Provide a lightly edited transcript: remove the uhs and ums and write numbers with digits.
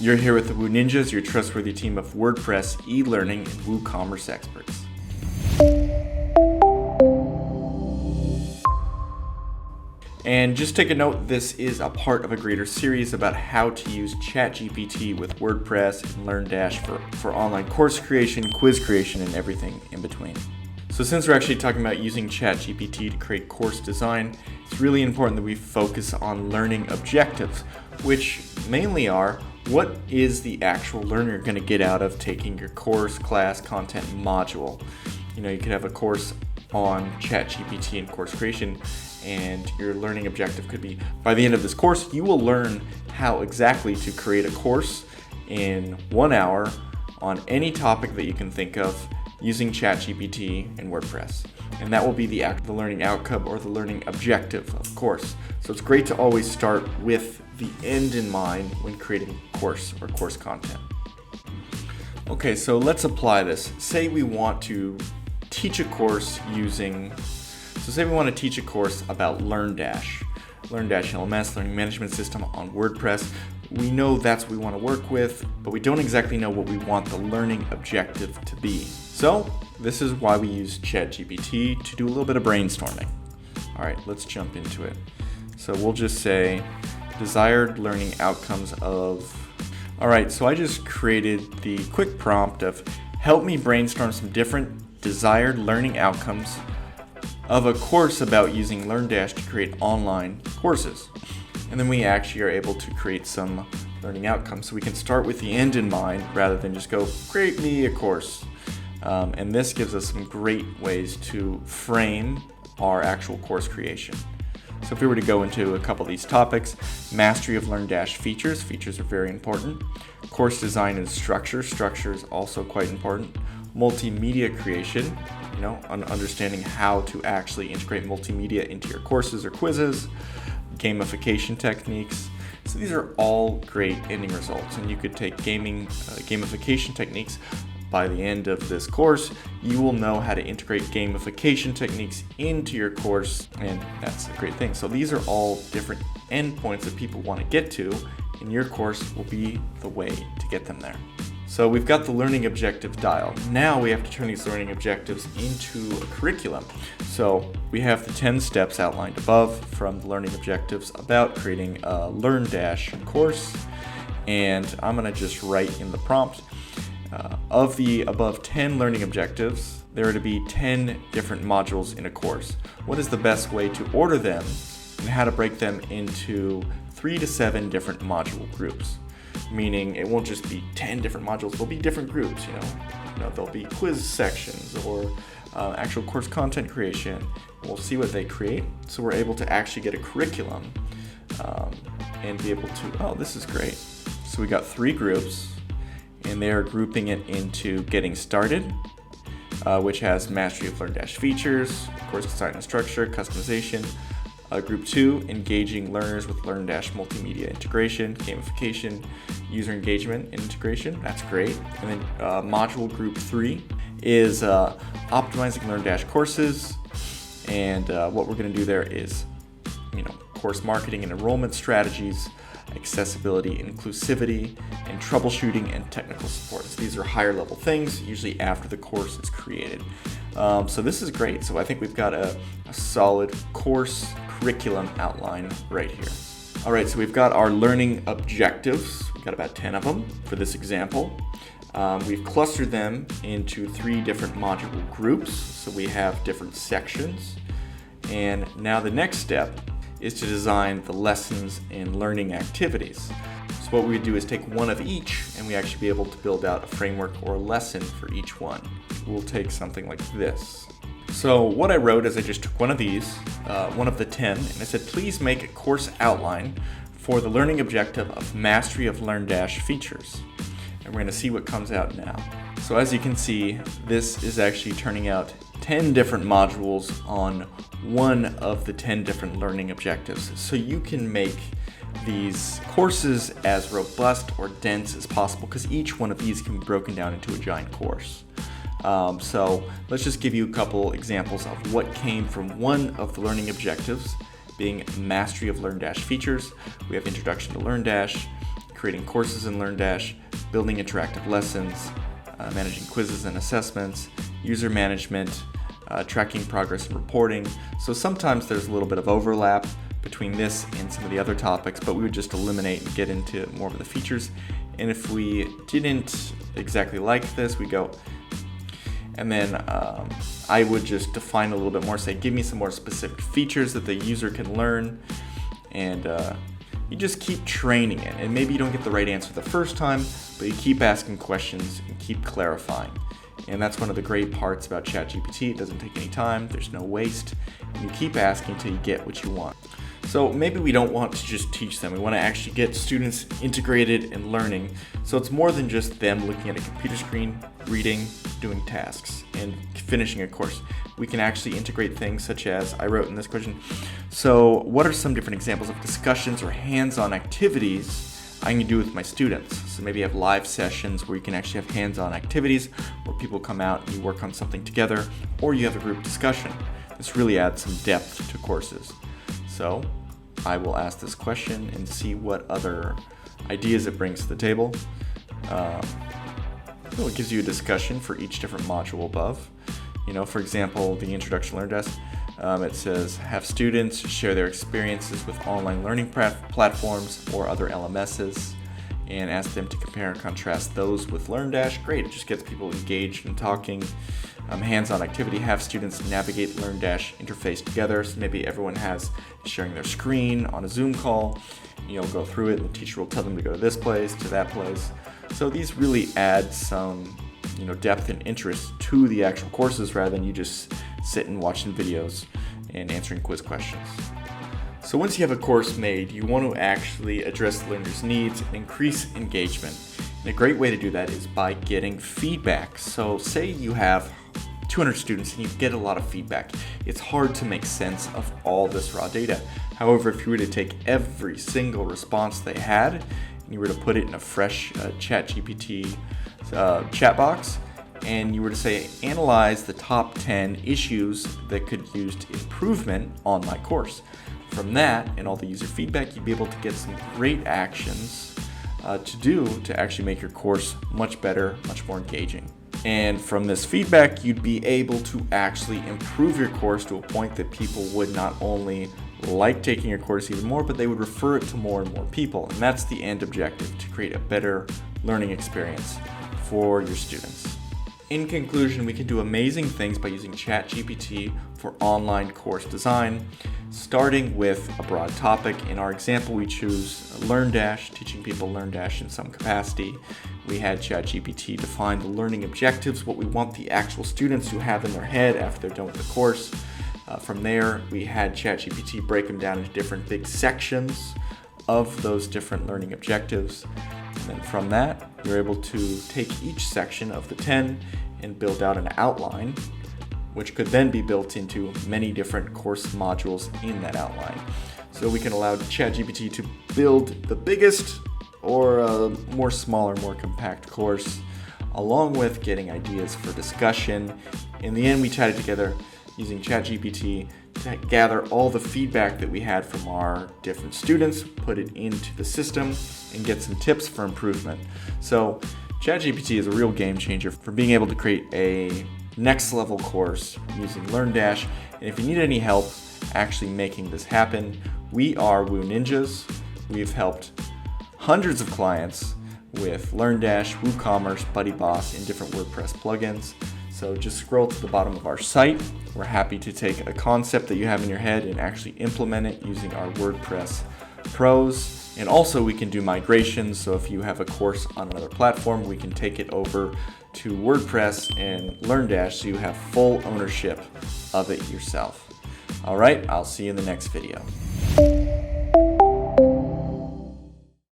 You're here with the Woo Ninjas, your trustworthy team of WordPress, e-learning, and WooCommerce experts. And just take a note, this is a part of a greater series about how to use ChatGPT with WordPress and LearnDash for online course creation, quiz creation, and everything in between. So since we're actually talking about using ChatGPT to create course design, it's really important that we focus on learning objectives, which mainly are, what is the actual learner going to get out of taking your course, class, content, module? You could have a course on ChatGPT and course creation, and your learning objective could be, by the end of this course, you will learn how exactly to create a course in 1 hour on any topic that you can think of using ChatGPT and WordPress. And that will be the learning outcome or the learning objective, of course. So it's great to always start with the end in mind when creating course or course content. Okay, so let's apply this. Say we want to teach a course about LearnDash. LearnDash LMS, Learning Management System on WordPress. We know that's what we want to work with, but we don't exactly know what we want the learning objective to be. So this is why we use ChatGPT to do a little bit of brainstorming. All right, let's jump into it. So we'll just say desired learning outcomes of... All right, so I just created the quick prompt of help me brainstorm some different desired learning outcomes of a course about using LearnDash to create online courses. And then we actually are able to create some learning outcomes. So we can start with the end in mind rather than just go, create me a course. And this gives us some great ways to frame our actual course creation. So if we were to go into a couple of these topics, mastery of LearnDash features. Features are very important. Course design and structure. Structure is also quite important. Multimedia creation, understanding how to actually integrate multimedia into your courses or quizzes. Gamification techniques. So these are all great ending results, and you could take gamification techniques. By the end of this course, you will know how to integrate gamification techniques into your course, and that's a great thing. So these are all different endpoints that people want to get to, and your course will be the way to get them there. So we've got the learning objective dial. Now we have to turn these learning objectives into a curriculum. So we have the 10 steps outlined above from the learning objectives about creating a LearnDash course. And I'm going to just write in the prompt, of the above 10 learning objectives, there are to be 10 different modules in a course. What is the best way to order them and how to break them into 3 to 7 different module groups? Meaning it won't just be 10 different modules, there'll be different groups, there'll be quiz sections or actual course content creation. We'll see what they create. So we're able to actually get a curriculum and be able to, oh, this is great. So we got 3 groups, and they are grouping it into getting started, which has mastery of LearnDash features, course design and structure, customization. Group 2, engaging learners with LearnDash multimedia integration, gamification, user engagement and integration. That's great. And then module group 3 is optimizing LearnDash courses. And what we're going to do there is, course marketing and enrollment strategies, accessibility, inclusivity, and troubleshooting and technical support. So these are higher level things, usually after the course is created. So this is great. So I think we've got a solid course curriculum outline right here. All right, so we've got our learning objectives. We've got about 10 of them for this example. We've clustered them into 3 different module groups, so we have different sections. And now the next step is to design the lessons and learning activities. So what we would do is take one of each, and we actually be able to build out a framework or a lesson for each one. We'll take something like this. So what I wrote is I just took one of these, one of the 10, and I said, please make a course outline for the learning objective of mastery of LearnDash features. And we're going to see what comes out now. So as you can see, this is actually turning out 10 different modules on one of the 10 different learning objectives. So you can make these courses as robust or dense as possible because each one of these can be broken down into a giant course. So let's just give you a couple examples of what came from one of the learning objectives, being mastery of LearnDash features. We have introduction to LearnDash, creating courses in LearnDash, building interactive lessons, managing quizzes and assessments, user management, tracking progress and reporting. So sometimes there's a little bit of overlap between this and some of the other topics, but we would just eliminate and get into more of the features. And if we didn't exactly like this, we go, and then I would just define a little bit more, say, give me some more specific features that the user can learn, and you just keep training it. And maybe you don't get the right answer the first time, but you keep asking questions and keep clarifying. And that's one of the great parts about ChatGPT. It doesn't take any time, there's no waste, and you keep asking until you get what you want. So maybe we don't want to just teach them. We want to actually get students integrated and learning. So it's more than just them looking at a computer screen, reading, doing tasks, and finishing a course. We can actually integrate things such as, I wrote in this question, so what are some different examples of discussions or hands-on activities I can do with my students? So maybe you have live sessions where you can actually have hands-on activities where people come out and you work on something together, or you have a group discussion. This really adds some depth to courses. So I will ask this question and see what other ideas it brings to the table. It gives you a discussion for each different module above. For example, the Introduction to LearnDash, it says, have students share their experiences with online learning platforms or other LMSs, and ask them to compare and contrast those with LearnDash. Great, it just gets people engaged and talking. Hands-on activity, have students navigate LearnDash interface together. So maybe everyone has sharing their screen on a Zoom call. You'll go through it and the teacher will tell them to go to this place, to that place. So these really add some depth and interest to the actual courses rather than you just sitting watching videos and answering quiz questions. So once you have a course made, you want to actually address the learner's needs and increase engagement. And a great way to do that is by getting feedback. So say you have 200 students and you get a lot of feedback. It's hard to make sense of all this raw data. However, if you were to take every single response they had and you were to put it in a fresh ChatGPT chat box, and you were to say, analyze the top 10 issues that could use improvement on my course. From that and all the user feedback, you'd be able to get some great actions to actually make your course much better, much more engaging. And from this feedback, you'd be able to actually improve your course to a point that people would not only like taking your course even more, but they would refer it to more and more people. And that's the end objective, to create a better learning experience for your students. In conclusion, we can do amazing things by using ChatGPT for online course design, starting with a broad topic. In our example, we choose LearnDash, teaching people LearnDash in some capacity. We had ChatGPT define the learning objectives, what we want the actual students to have in their head after they're done with the course. From there, we had ChatGPT break them down into different big sections of those different learning objectives. And then from that, you're able to take each section of the 10 and build out an outline, which could then be built into many different course modules in that outline. So we can allow ChatGPT to build the biggest or a more smaller, more compact course, along with getting ideas for discussion. In the end, we chatted together using ChatGPT to gather all the feedback that we had from our different students, put it into the system, and get some tips for improvement. So ChatGPT is a real game changer for being able to create a next level course using LearnDash. And if you need any help actually making this happen, we are Woo Ninjas. We've helped hundreds of clients with LearnDash, WooCommerce, BuddyBoss, and different WordPress plugins. So just scroll to the bottom of our site. We're happy to take a concept that you have in your head and actually implement it using our WordPress pros. And also we can do migrations. So if you have a course on another platform, we can take it over to WordPress and LearnDash so you have full ownership of it yourself. All right, I'll see you in the next video.